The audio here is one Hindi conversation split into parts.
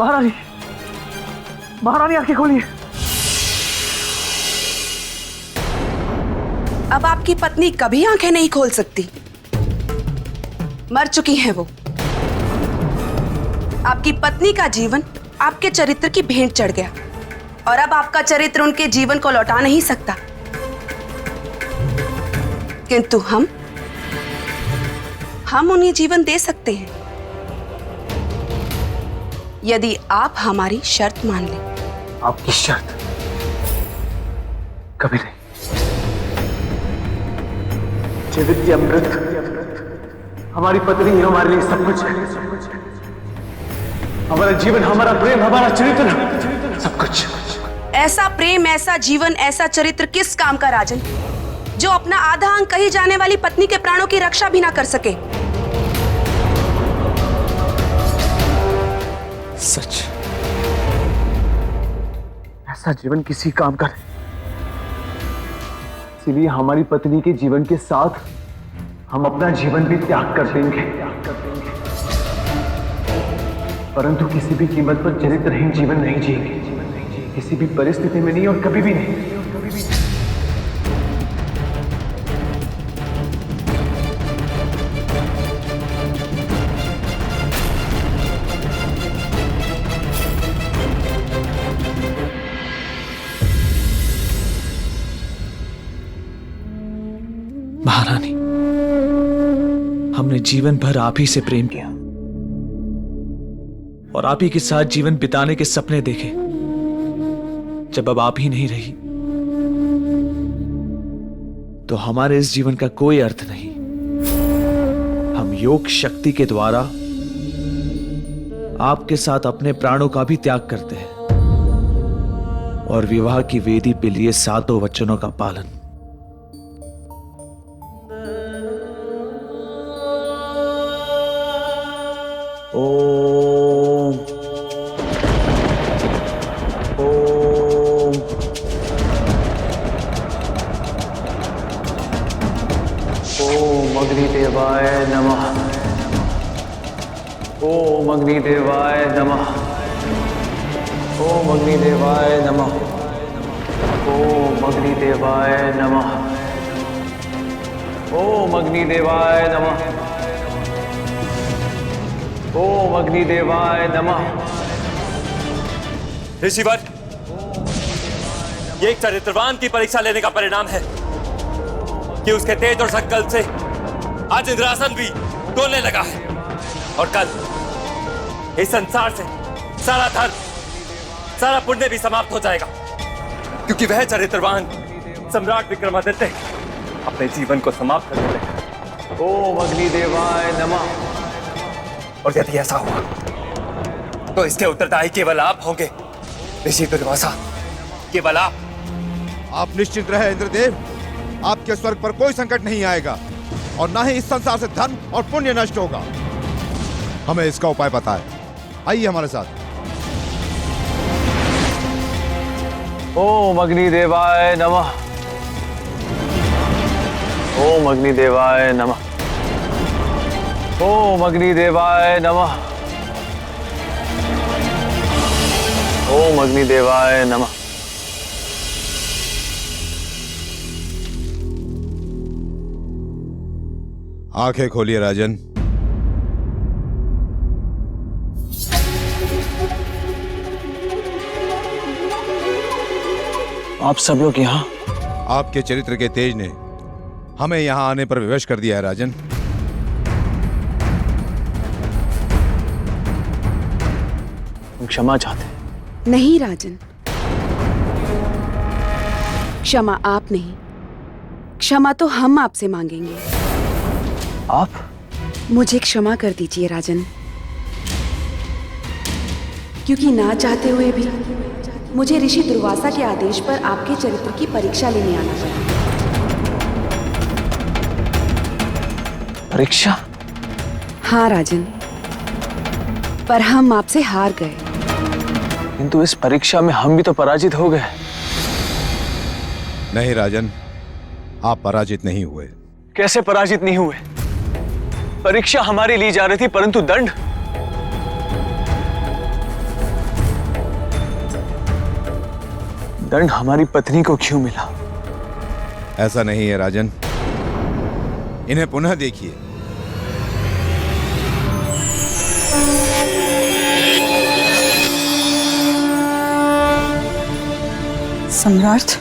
महारानी, महारानी आंखें खोलिए। अब आपकी पत्नी कभी आंखें नहीं खोल सकती, मर चुकी हैं वो। आपकी पत्नी का जीवन आपके चरित्र की भेंट चढ़ गया और अब आपका चरित्र उनके जीवन को लौटा नहीं सकता। किंतु हम उन्हें जीवन दे सकते हैं यदि आप हमारी शर्त मान लें। आपकी शर्त? कभी नहीं। चरित्र अमृत, हमारी पत्नी ही हमारे लिए सब कुछ है। हमारा जीवन, हमारा प्रेम, हमारा चरित्र, सब कुछ। ऐसा प्रेम, ऐसा जीवन, ऐसा चरित्र किस काम का राजन, जो अपना आधा अंग कही जाने वाली पत्नी के प्राणों की रक्षा भी ना कर सके। सच, ऐसा जीवन किसी काम का नहीं। इसीलिए हमारी पत्नी के जीवन के साथ हम अपना जीवन भी त्याग कर देंगे, परंतु किसी भी कीमत पर चरित्रहीन जीवन नहीं जिएंगे, किसी भी परिस्थिति में नहीं और कभी भी नहीं। महारानी, हमने जीवन भर आप ही से प्रेम किया और आप ही के साथ जीवन बिताने के सपने देखे। जब अब आप ही नहीं रही तो हमारे इस जीवन का कोई अर्थ नहीं। हम योग शक्ति के द्वारा आपके साथ अपने प्राणों का भी त्याग करते हैं और विवाह की वेदी पे लिए 7 वचनों का पालन। ओम ओम ओम अग्निदेवाय नमः। ओम अग्निदेवाय नमः। ओम अग्निदेवाय नमः। ओम अग्निदेवाय नमः। ओम अग्निदेवाय नमः। ओम अग्निदेवाय नमः। ऋषिवर, ये एक चरित्रवान की परीक्षा लेने का परिणाम है कि उसके तेज और संकल्प से आज इंद्रासन भी डोलने लगा है और कल इस संसार से सारा धर्म, सारा पुण्य भी समाप्त हो जाएगा, क्योंकि वह चरित्रवान सम्राट विक्रमादित्य अपने जीवन को समाप्त कर देते। ओम अग्निदेवाय नमः। और यदि ऐसा हुआ तो इसके उत्तरदायी केवल आप होंगे ऋषि दुर्वासा, केवल आप। आप निश्चिंत रहे इंद्रदेव, आपके स्वर्ग पर कोई संकट नहीं आएगा और न ही इस संसार से धन और पुण्य नष्ट होगा। हमें इसका उपाय पता है, आइए हमारे साथ। ओम अग्निदेवाय नमः। ओम अग्निदेवाय नमः। ओम अग्निदेवाय नमः। ओम अग्निदेवाय नमः। आंखें खोलिए राजन। आप सब लोग यहाँ? आपके चरित्र के तेज ने हमें यहाँ आने पर विवश कर दिया है राजन। क्षमा चाहते हैं। नहीं राजन, क्षमा आप नहीं, क्षमा तो हम आपसे मांगेंगे। आप? मुझे क्षमा कर दीजिए राजन, क्योंकि ना चाहते हुए भी मुझे ऋषि दुर्वासा के आदेश पर आपके चरित्र की परीक्षा लेने आना पड़ा। परीक्षा? हाँ राजन, पर हम आपसे हार गए। किंतु इस परीक्षा में हम भी तो पराजित हो गए। नहीं राजन, आप पराजित नहीं हुए। कैसे पराजित नहीं हुए? परीक्षा हमारी ली जा रही थी, परंतु दंड दंड हमारी पत्नी को क्यों मिला? ऐसा नहीं है राजन, इन्हें पुनः देखिए। सम्राट,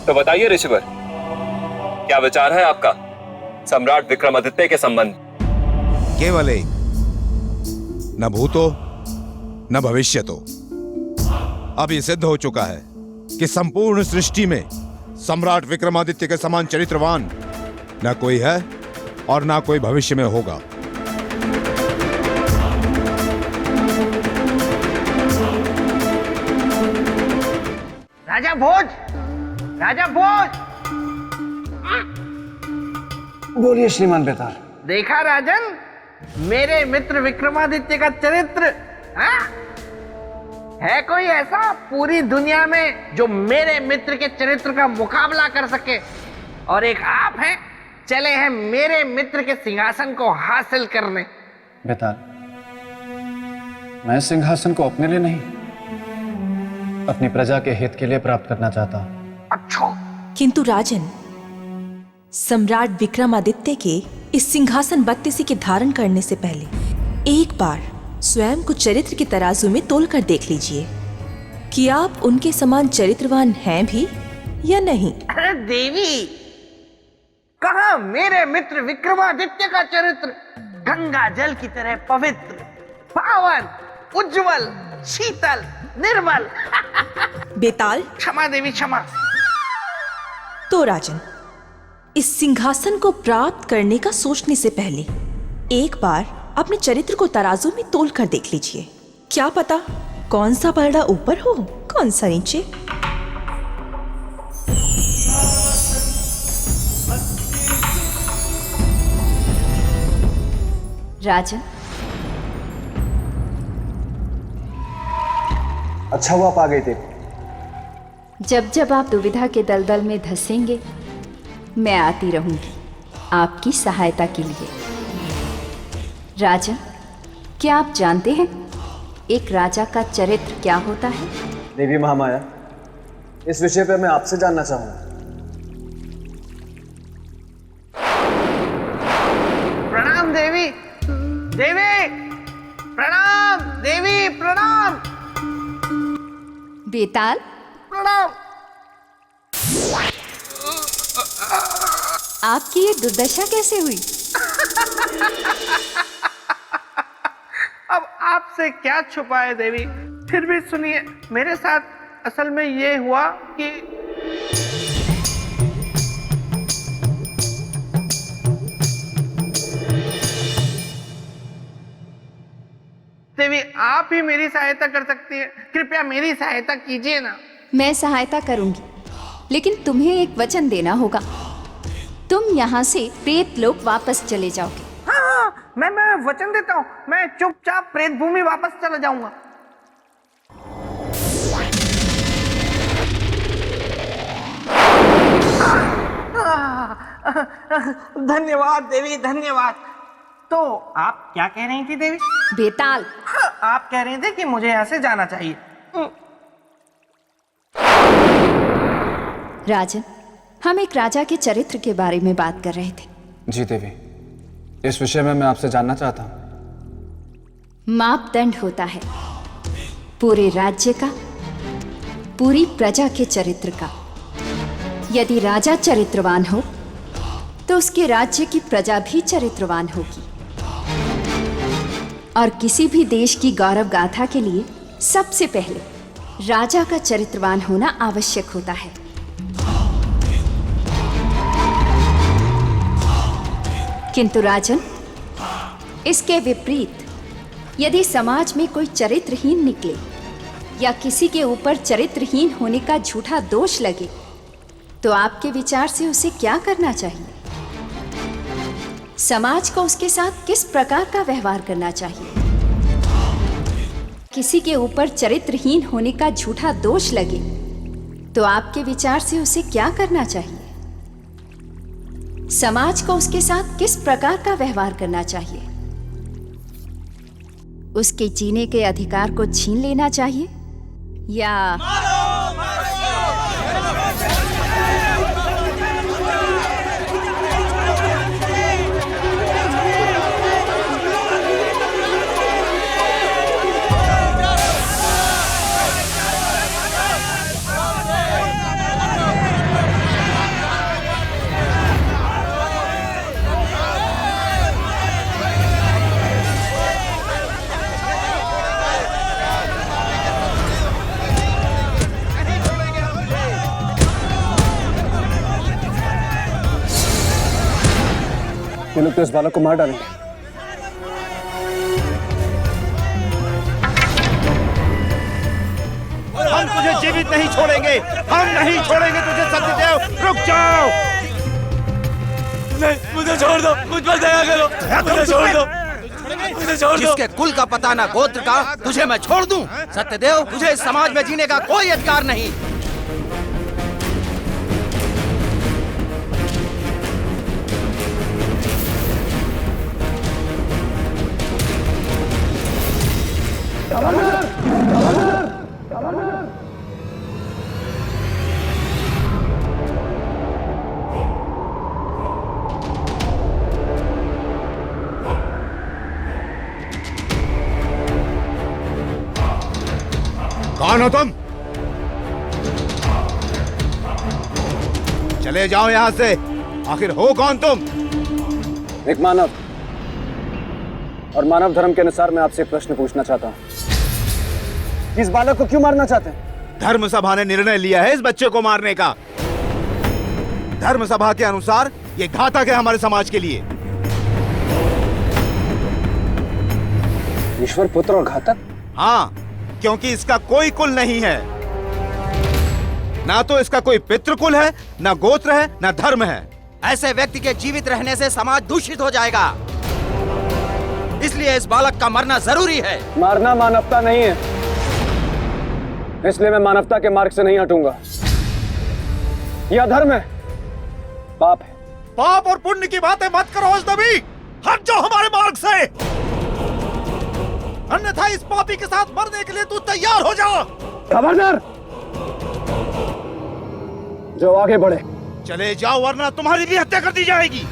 तो बताइए ऋषिवर, क्या विचार है आपका सम्राट विक्रमादित्य के संबंध? केवल एक, न भूतो न भविष्यतो। अब ये सिद्ध हो चुका है कि संपूर्ण सृष्टि में सम्राट विक्रमादित्य के समान चरित्रवान न कोई है और ना कोई भविष्य में होगा। राजा भोज, राजा भोज। बोलिए श्रीमान बेताल। देखा राजन, मेरे मित्र विक्रमादित्य का चरित्र। हाँ? है कोई ऐसा पूरी दुनिया में जो मेरे मित्र के चरित्र का मुकाबला कर सके? और एक आप हैं, चले हैं मेरे मित्र के सिंहासन को हासिल करने। बेताल, मैं सिंहासन को अपने लिए नहीं, अपनी प्रजा के हित के लिए प्राप्त करना चाहता हूं। अच्छा, किंतु राजन, सम्राट विक्रमादित्य के इस सिंहासन बत्तीसी के धारण करने से पहले एक बार स्वयं को चरित्र के तराजू में तोलकर देख लीजिए कि आप उनके समान चरित्रवान हैं भी या नहीं। अरे देवी, कहा मेरे मित्र विक्रमादित्य का चरित्र गंगा जल की तरह पवित्र, पावन, उज्जवल, शीतल, निर्मल। बेताल, क्षमा देवी, क्षमा। तो राजन, इस सिंहासन को प्राप्त करने का सोचने से पहले एक बार अपने चरित्र को तराजू में तोल कर देख लीजिए। क्या पता कौन सा पलड़ा ऊपर हो, कौन सा नीचे। राजन, अच्छा हुआ आप आ गए थे। जब जब आप दुविधा के दलदल में धंसेंगे, मैं आती रहूंगी आपकी सहायता के लिए। राजन, क्या आप जानते हैं एक राजा का चरित्र क्या होता है? देवी महामाया, इस विषय पर मैं आपसे जानना चाहूंगा। प्रणाम देवी, देवी प्रणाम, देवी प्रणाम। बेताल, प्रणाम। आपकी ये दुर्दशा कैसे हुई? अब आपसे क्या छुपा है देवी, फिर भी सुनिए। मेरे साथ असल में ये हुआ कि देवी, आप ही मेरी सहायता कर सकती है। कृपया मेरी सहायता कीजिए ना। मैं सहायता करूंगी, लेकिन तुम्हें एक वचन देना होगा। तुम यहाँ से प्रेत लोक वापस चले जाओगे। हाँ, मैं वचन देता हूँ, मैं चुपचाप प्रेत भूमि वापस चला जाऊंगा। धन्यवाद देवी, धन्यवाद। तो आप क्या कह रही थी देवी? बेताल, हाँ, आप कह रहे थे कि मुझे यहाँ से जाना चाहिए। राजन, हम एक राजा के चरित्र के बारे में बात कर रहे थे। जी देवी, इस विषय में मैं आपसे जानना चाहता हूं। मापदंड होता है पूरे राज्य का, पूरी प्रजा के चरित्र का। यदि राजा चरित्रवान हो तो उसके राज्य की प्रजा भी चरित्रवान होगी। और किसी भी देश की गौरव गाथा के लिए सबसे पहले राजा का चरित्रवान होना आवश्यक होता है। किंतु राजन, इसके विपरीत यदि समाज में कोई चरित्रहीन निकले या किसी के ऊपर चरित्रहीन होने का झूठा दोष लगे, तो आपके विचार से उसे क्या करना चाहिए? समाज को उसके साथ किस प्रकार का व्यवहार करना चाहिए? किसी के ऊपर चरित्रहीन होने का झूठा दोष लगे तो आपके विचार से उसे क्या करना चाहिए? समाज को उसके साथ किस प्रकार का व्यवहार करना चाहिए? उसके जीने के अधिकार को छीन लेना चाहिए या ये लोग तो इस बालक को मार डालेंगे। हम तुझे जीवित नहीं छोड़ेंगे, हम नहीं छोड़ेंगे तुझे सत्यदेव। रुक जाओ। नहीं, मुझे छोड़ दो, मुझ पर दया करो, मुझे छोड़ दो, मुझे छोड़ दो। जिसके कुल का पता ना गोत्र का, तुझे मैं छोड़ दूं? सत्यदेव, तुझे इस समाज में जीने का कोई अधिकार नहीं। कौन हो तुम? चले जाओ यहां से। आखिर हो कौन तुम? एक मानव, और मानव धर्म के अनुसार मैं आपसे एक प्रश्न पूछना चाहता हूँ। इस बालक को क्यों मारना चाहते हैं? धर्म सभा ने निर्णय लिया है इस बच्चे को मारने का। धर्म सभा के अनुसार ये घातक है हमारे समाज के लिए। ईश्वर पुत्र और घातक? हाँ, क्योंकि इसका कोई कुल नहीं है। ना तो इसका कोई पितृकुल है, ना गोत्र है, ना धर्म है। ऐसे व्यक्ति के जीवित रहने से समाज दूषित हो जाएगा, इसलिए इस बालक का मरना जरूरी है। मारना मानवता नहीं है, इसलिए मैं मानवता के मार्ग से नहीं हटूंगा। यह अधर्म है, पाप है। पाप और पुण्य की बातें मत करो अजनबी, हट जाओ हमारे मार्ग से, अन्यथा इस पापी के साथ मरने के लिए तू तैयार हो जा। खबरदार, जो आगे बढ़े। चले जाओ वरना तुम्हारी भी हत्या कर दी जाएगी।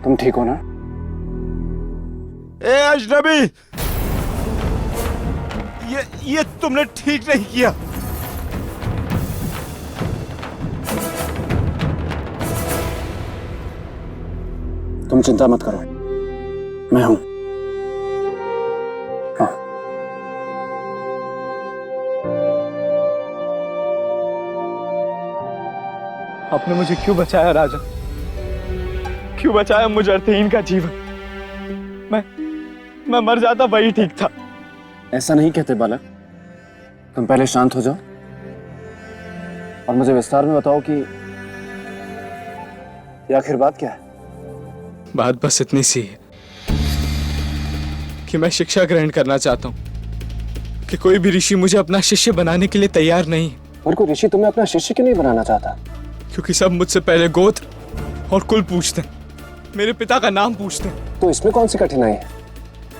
तुम ठीक हो ना? ए अजनबी, ये तुमने ठीक नहीं किया। तुम चिंता मत करो, मैं हूं। हाँ। आपने मुझे क्यों बचाया राजन? क्यों बचाया मुझे अर्थहीन का जीवन? मैं मर जाता वही ठीक था। ऐसा नहीं कहते बालक, तुम पहले शांत हो जाओ और मुझे विस्तार में बताओ कि ये आखिर बात क्या है। बात बस इतनी सी है कि मैं शिक्षा ग्रहण करना चाहता हूँ कि कोई भी ऋषि मुझे अपना शिष्य बनाने के लिए तैयार नहीं है। और कोई ऋषि तुम्हें अपना शिष्य क्यों नहीं बनाना चाहता? क्योंकि सब मुझसे पहले गोत्र और कुल पूछते हैं, मेरे पिता का नाम पूछते हैं। तो इसमें कौन सी कठिनाई है?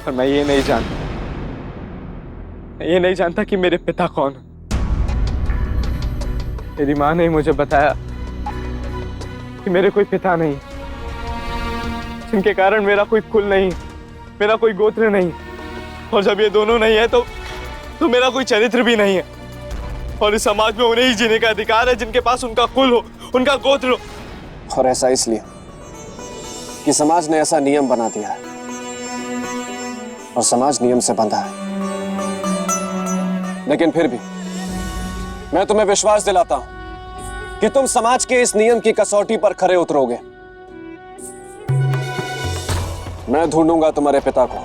और मैं ये नहीं जानता कि मेरे पिता कौन है। मेरी माँ ने मुझे बताया कि मेरे कोई पिता नहीं, जिनके कारण मेरा कोई कुल नहीं, मेरा कोई गोत्र नहीं। और जब ये दोनों नहीं है तो मेरा कोई चरित्र भी नहीं है। और इस समाज में उन्हें ही जीने का अधिकार है जिनके पास उनका कुल हो, उनका गोत्र हो। और ऐसा इसलिए कि समाज ने ऐसा नियम बना दिया है और समाज नियम से बंधा है। लेकिन फिर भी मैं तुम्हें विश्वास दिलाता हूं कि तुम समाज के इस नियम की कसौटी पर खरे उतरोगे। मैं ढूंढूंगा तुम्हारे पिता को